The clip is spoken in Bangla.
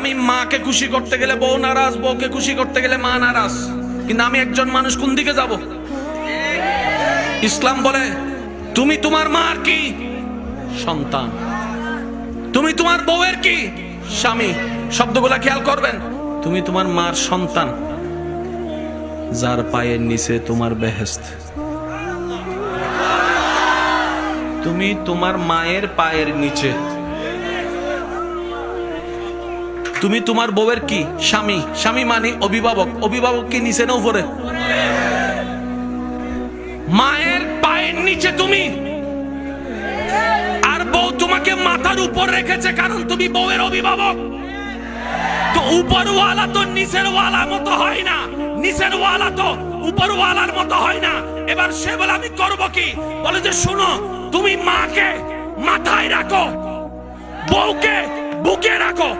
আমি মাকে খুশি করতে গেলে বউ নারাজ, বউকে খুশি করতে গেলে মা নারাজ, কিন্তু আমি একজন মানুষ কোন দিকে যাব? ইসলাম বলে তুমি তোমার মার কি সন্তান, তুমি তোমার বউয়ের কি স্বামী। শব্দগুলা খেয়াল করবেন। তুমি তোমার মার সন্তান, যার পায়ের নিচে তোমার বেহেশত। তুমি তোমার মায়ের পায়ের নিচে। তুমি তোমার বউয়ের কি স্বামী, স্বামী মানে অভিভাবক। অভিভাবক কি নিচে না উপরে? মায়ের পায়ের নিচে তুমি, আর বউ তোমাকে মাথার উপর রেখেছে, কারণ তুমি বউয়ের অভিভাবক। তো উপরওয়ালা তো নিচের ওয়ালা মতো হয় না, নিচের ওয়ালা তো উপরওয়ালার মতো হয় না। এবার সে বলে আমি করব কি? বলে যে শোনো, তুমি মাকে মাথায় রাখো, বউকে বুকে রাখো।